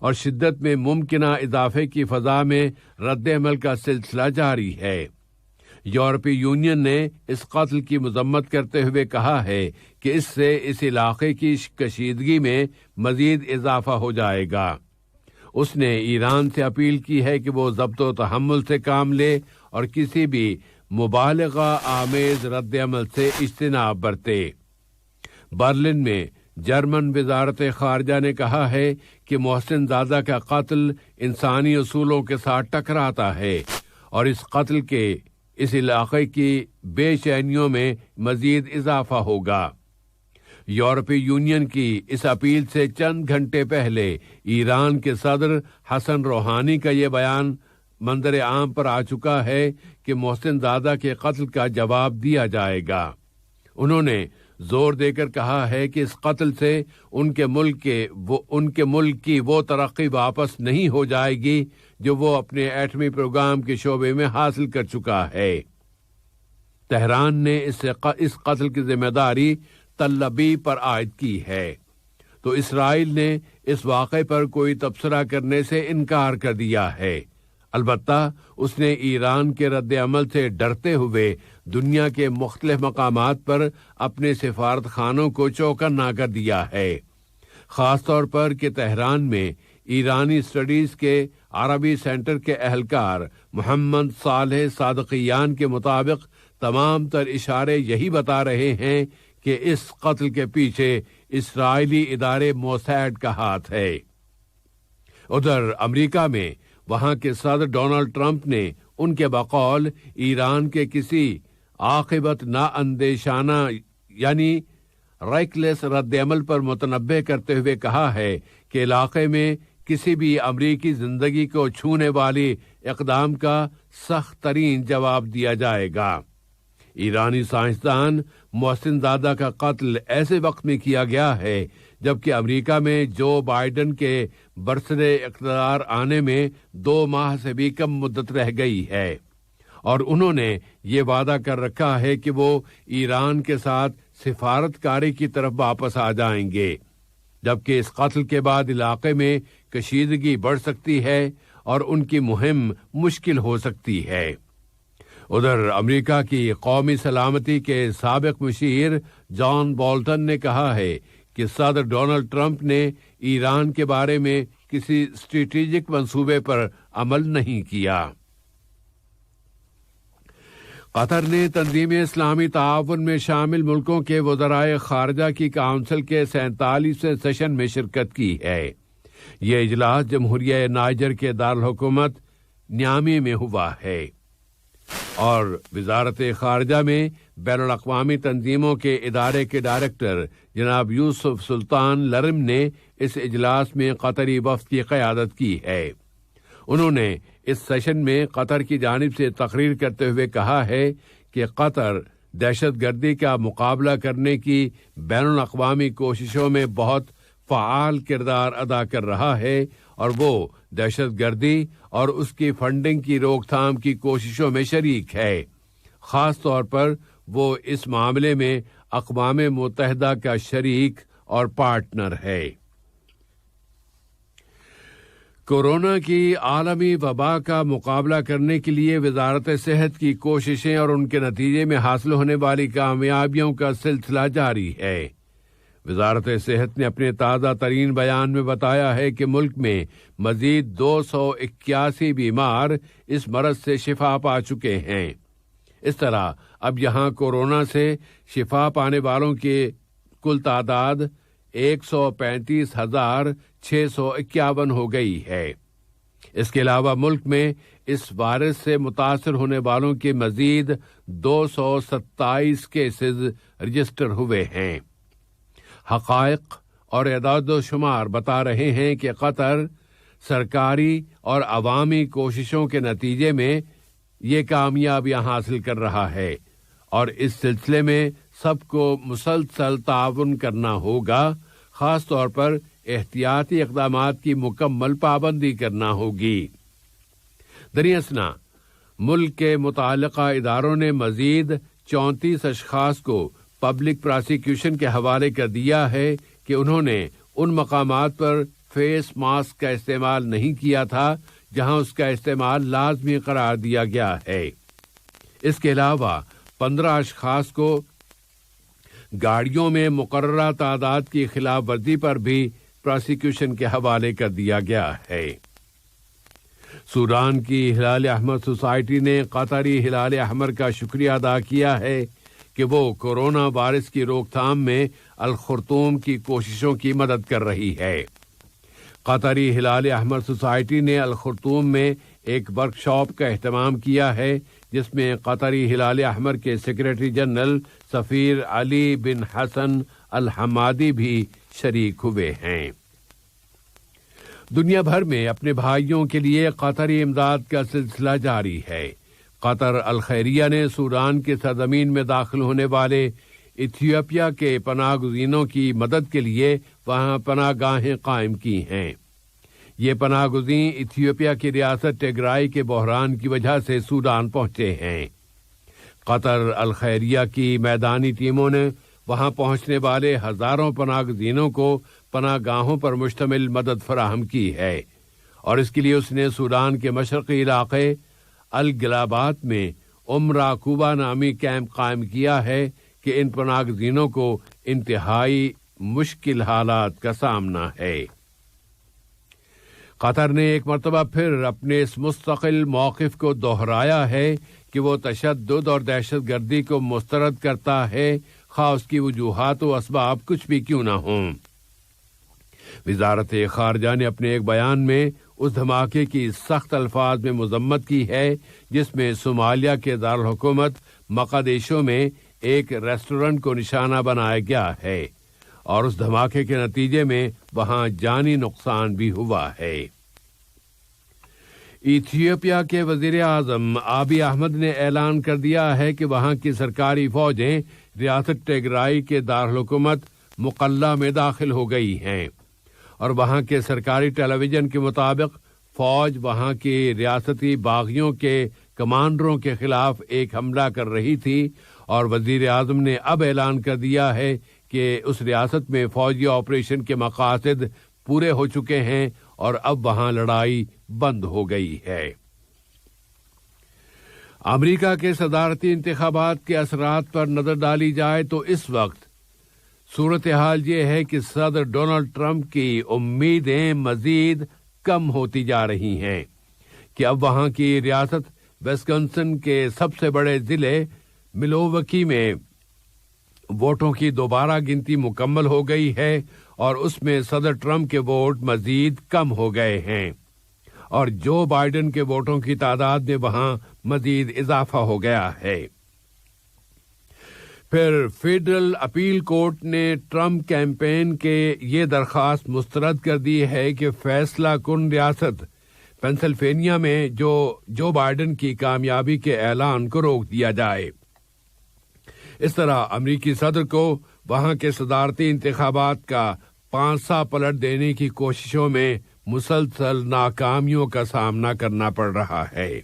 اور شدت میں ممکنہ اضافے کی فضا میں رد عمل کا سلسلہ جاری ہے۔ یورپی یونین نے اس قتل کی مذمت کرتے ہوئے کہا ہے کہ اس سے اس علاقے کی کشیدگی میں مزید اضافہ ہو جائے گا۔ اس نے ایران سے اپیل کی ہے کہ وہ ضبط و تحمل سے کام لے اور کسی بھی مبالغہ آمیز رد عمل سے اجتناب برتے۔ برلن میں جرمن وزارت خارجہ نے کہا ہے کہ محسن زادہ کا قتل انسانی اصولوں کے ساتھ ٹکراتا ہے اور اس قتل کے اس علاقے کی بے چینیوں میں مزید اضافہ ہوگا۔ یورپی یونین کی اس اپیل سے چند گھنٹے پہلے ایران کے صدر حسن روحانی کا یہ بیان منظر عام پر آ چکا ہے کہ محسن زادہ کے قتل کا جواب دیا جائے گا۔ انہوں نے زور دے کر کہا ہے کہ اس قتل سے ان کے ملک کی وہ ترقی واپس نہیں ہو جائے گی جو وہ اپنے ایٹمی پروگرام کے شعبے میں حاصل کر چکا ہے۔ تہران نے اس قتل کی ذمہ داری تل ابیب پر عائد کی ہے، تو اسرائیل نے اس واقعے پر کوئی تبصرہ کرنے سے انکار کر دیا ہے۔ البتہ اس نے ایران کے رد عمل سے ڈرتے ہوئے دنیا کے مختلف مقامات پر اپنے سفارت خانوں کو چوکنا کر دیا ہے، خاص طور پر کہ تہران میں ایرانی اسٹڈیز کے عربی سینٹر کے اہلکار محمد صالح صادقیان کے مطابق تمام تر اشارے یہی بتا رہے ہیں کہ اس قتل کے پیچھے اسرائیلی ادارے موساد کا ہاتھ ہے۔ ادھر امریکہ میں وہاں کے صدر ڈونلڈ ٹرمپ نے ان کے بقول ایران کے کسی عاقبت نااندیشانہ یعنی ریکلیس رد عمل پر متنبہ کرتے ہوئے کہا ہے کہ علاقے میں کسی بھی امریکی زندگی کو چھونے والی اقدام کا سخت ترین جواب دیا جائے گا۔ ایرانی سائنسدان محسن زادہ کا قتل ایسے وقت میں کیا گیا ہے جبکہ امریکہ میں جو بائیڈن کے برسرِ اقتدار آنے میں 2 ماہ سے بھی کم مدت رہ گئی ہے، اور انہوں نے یہ وعدہ کر رکھا ہے کہ وہ ایران کے ساتھ سفارتکاری کی طرف واپس آ جائیں گے، جبکہ اس قتل کے بعد علاقے میں کشیدگی بڑھ سکتی ہے اور ان کی مہم مشکل ہو سکتی ہے۔ ادھر امریکہ کی قومی سلامتی کے سابق مشیر جان بولٹن نے کہا ہے کہ صدر ڈونلڈ ٹرمپ نے ایران کے بارے میں کسی اسٹریٹجک منصوبے پر عمل نہیں کیا۔ قطر نے تنظیم اسلامی تعاون میں شامل ملکوں کے وزرائے خارجہ کی کونسل کے 47ویں سیشن میں شرکت کی ہے۔ یہ اجلاس جمہوریہ نائجر کے دارالحکومت نیامی میں ہوا ہے، اور وزارت خارجہ میں بین الاقوامی تنظیموں کے ادارے کے ڈائریکٹر جناب یوسف سلطان لرم نے اس اجلاس میں قطری وفد کی قیادت کی ہے۔ انہوں نے اس سیشن میں قطر کی جانب سے تقریر کرتے ہوئے کہا ہے کہ قطر دہشت گردی کا مقابلہ کرنے کی بین الاقوامی کوششوں میں بہت فعال کردار ادا کر رہا ہے، اور وہ دہشت گردی اور اس کی فنڈنگ کی روک تھام کی کوششوں میں شریک ہے۔ خاص طور پر وہ اس معاملے میں اقوام متحدہ کا شریک اور پارٹنر ہے۔ کورونا کی عالمی وبا کا مقابلہ کرنے کے لیے وزارت صحت کی کوششیں اور ان کے نتیجے میں حاصل ہونے والی کامیابیوں کا سلسلہ جاری ہے۔ وزارت صحت نے اپنے تازہ ترین بیان میں بتایا ہے کہ ملک میں مزید 281 بیمار اس مرض سے شفا پا چکے ہیں۔ اس طرح اب یہاں کورونا سے شفا پانے والوں کی کل تعداد 135,651 ہو گئی ہے۔ اس کے علاوہ ملک میں اس وائرس سے متاثر ہونے والوں کے مزید 227 کیسز رجسٹر ہوئے ہیں۔ حقائق اور اعداد و شمار بتا رہے ہیں کہ قطر سرکاری اور عوامی کوششوں کے نتیجے میں یہ کامیابیاں حاصل کر رہا ہے، اور اس سلسلے میں سب کو مسلسل تعاون کرنا ہوگا، خاص طور پر احتیاطی اقدامات کی مکمل پابندی کرنا ہوگی۔ دریاسنا ملک کے متعلقہ اداروں نے مزید 34 اشخاص کو پبلک پراسیکیوشن کے حوالے کر دیا ہے کہ انہوں نے ان مقامات پر فیس ماسک کا استعمال نہیں کیا تھا جہاں اس کا استعمال لازمی قرار دیا گیا ہے۔ اس کے علاوہ 15 اشخاص کو گاڑیوں میں مقررہ تعداد کی خلاف ورزی پر بھی پروسیکیوشن کے حوالے کر دیا گیا ہے۔ سوڈان کی ہلال احمر سوسائٹی نے قطری ہلال احمر کا شکریہ ادا کیا ہے کہ وہ کورونا وائرس کی روک تھام میں الخرطوم کی کوششوں کی مدد کر رہی ہے۔ قطری ہلال احمر سوسائٹی نے الخرطوم میں ایک ورکشاپ کا اہتمام کیا ہے جس میں قطری ہلال احمر کے سیکریٹری جنرل سفیر علی بن حسن الحمادی بھی شریک ہوئے ہیں۔ دنیا بھر میں اپنے بھائیوں کے لیے قطری امداد کا سلسلہ جاری ہے۔ قطر الخیریہ نے سوڈان کی سرزمین میں داخل ہونے والے ایتھیوپیا کے پناہ گزینوں کی مدد کے لیے وہاں پناہ گاہیں قائم کی ہیں۔ یہ پناہ گزین ایتھیوپیا کی ریاست ٹیگرائی کے بحران کی وجہ سے سوڈان پہنچے ہیں۔ قطر الخیریہ کی میدانی ٹیموں نے وہاں پہنچنے والے ہزاروں پناہ گزینوں کو پناہ گاہوں پر مشتمل مدد فراہم کی ہے، اور اس کے لیے اس نے سوڈان کے مشرقی علاقے الگلابات میں راکوبا نامی کیمپ قائم کیا ہے کہ ان پناہ گزینوں کو انتہائی مشکل حالات کا سامنا ہے۔ قطر نے ایک مرتبہ پھر اپنے اس مستقل موقف کو دہرایا ہے کہ وہ تشدد اور دہشت گردی کو مسترد کرتا ہے، خواہ اس کی وجوہات و اسباب کچھ بھی کیوں نہ ہوں۔ وزارت خارجہ نے اپنے ایک بیان میں اس دھماکے کی سخت الفاظ میں مذمت کی ہے جس میں صومالیہ کے دارالحکومت مقدیشو میں ایک ریسٹورنٹ کو نشانہ بنایا گیا ہے، اور اس دھماکے کے نتیجے میں وہاں جانی نقصان بھی ہوا ہے۔ ایتھیوپیا کے وزیر اعظم آبی احمد نے اعلان کر دیا ہے کہ وہاں کی سرکاری فوجیں ریاست ٹیگرائی کے دارالحکومت مقلہ میں داخل ہو گئی ہیں، اور وہاں کے سرکاری ٹیلی ویژن کے مطابق فوج وہاں کی ریاستی باغیوں کے کمانڈروں کے خلاف ایک حملہ کر رہی تھی، اور وزیر اعظم نے اب اعلان کر دیا ہے کہ اس ریاست میں فوجی آپریشن کے مقاصد پورے ہو چکے ہیں اور اب وہاں لڑائی بند ہو گئی ہے۔ امریکہ کے صدارتی انتخابات کے اثرات پر نظر ڈالی جائے تو اس وقت صورتحال یہ ہے کہ صدر ڈونلڈ ٹرمپ کی امیدیں مزید کم ہوتی جا رہی ہیں کہ اب وہاں کی ریاست وسکنسن کے سب سے بڑے ضلع ملووکی میں ووٹوں کی دوبارہ گنتی مکمل ہو گئی ہے، اور اس میں صدر ٹرمپ کے ووٹ مزید کم ہو گئے ہیں، اور جو بائیڈن کے ووٹوں کی تعداد میں وہاں مزید اضافہ ہو گیا ہے۔ پھر فیڈرل اپیل کورٹ نے ٹرمپ کیمپین کے یہ درخواست مسترد کر دی ہے کہ فیصلہ کن ریاست پینسلوینیا میں جو بائیڈن کی کامیابی کے اعلان کو روک دیا جائے۔ اس طرح امریکی صدر کو وہاں کے صدارتی انتخابات کا پانسا پلٹ دینے کی کوششوں میں مسلسل ناکامیوں کا سامنا کرنا پڑ رہا ہے۔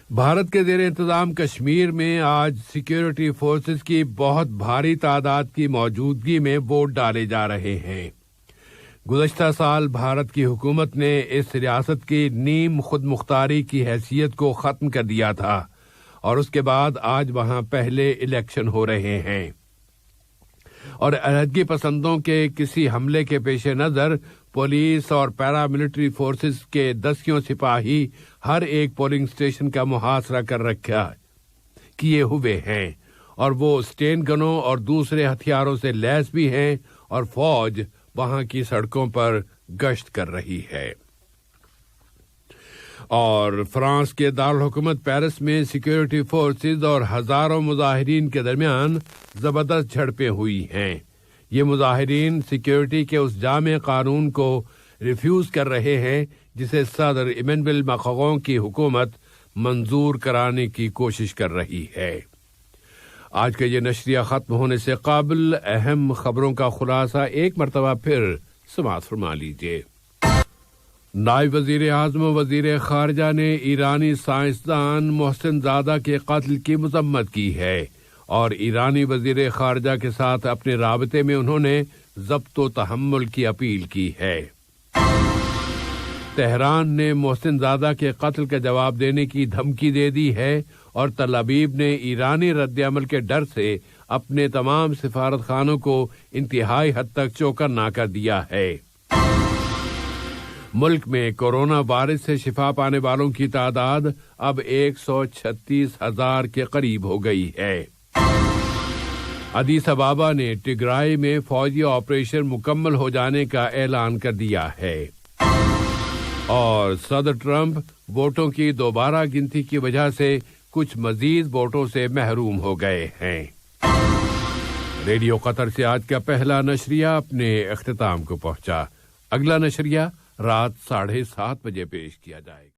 بھارت کے زیر انتظام کشمیر میں آج سیکیورٹی فورسز کی بہت بھاری تعداد کی موجودگی میں ووٹ ڈالے جا رہے ہیں۔ گزشتہ سال بھارت کی حکومت نے اس ریاست کی نیم خود مختاری کی حیثیت کو ختم کر دیا تھا، اور اس کے بعد آج وہاں پہلے الیکشن ہو رہے ہیں، اور علیحدگی پسندوں کے کسی حملے کے پیش نظر پولیس اور پیراملٹری فورسز کے دسیوں سپاہی ہر ایک پولنگ اسٹیشن کا محاصرہ کر رکھا کیے ہوئے ہیں، اور وہ اسٹین گنوں اور دوسرے ہتھیاروں سے لیس بھی ہیں، اور فوج وہاں کی سڑکوں پر گشت کر رہی ہے۔ اور فرانس کے دارالحکومت پیرس میں سیکیورٹی فورسز اور ہزاروں مظاہرین کے درمیان زبردست جھڑپیں ہوئی ہیں۔ یہ مظاہرین سیکیورٹی کے اس جامع قانون کو ریفیوز کر رہے ہیں جسے صدر ایمینوئل ماکرون کی حکومت منظور کرانے کی کوشش کر رہی ہے۔ آج کا یہ نشریہ ختم ہونے سے قبل اہم خبروں کا خلاصہ ایک مرتبہ پھر سماعت فرما لیجیے۔ نائب وزیر اعظم و وزیر خارجہ نے ایرانی سائنسدان محسن زادہ کے قتل کی مذمت کی ہے، اور ایرانی وزیر خارجہ کے ساتھ اپنے رابطے میں انہوں نے ضبط و تحمل کی اپیل کی ہے۔ تہران نے محسن زادہ کے قتل کا جواب دینے کی دھمکی دے دی ہے اور تل ابیب نے ایرانی رد عمل کے ڈر سے اپنے تمام سفارت خانوں کو انتہائی حد تک چوکنا کر دیا ہے۔ ملک میں کورونا وائرس سے شفا پانے والوں کی تعداد اب 136,000 کے قریب ہو گئی ہے۔ ادیس ابابا نے ٹگرائی میں فوجی آپریشن مکمل ہو جانے کا اعلان کر دیا ہے، اور صدر ٹرمپ ووٹوں کی دوبارہ گنتی کی وجہ سے کچھ مزید ووٹوں سے محروم ہو گئے ہیں۔ ریڈیو قطر سے آج کا پہلا نشریہ اپنے اختتام کو پہنچا۔ اگلا نشریہ رات 7:30 بجے پیش کیا جائے گا۔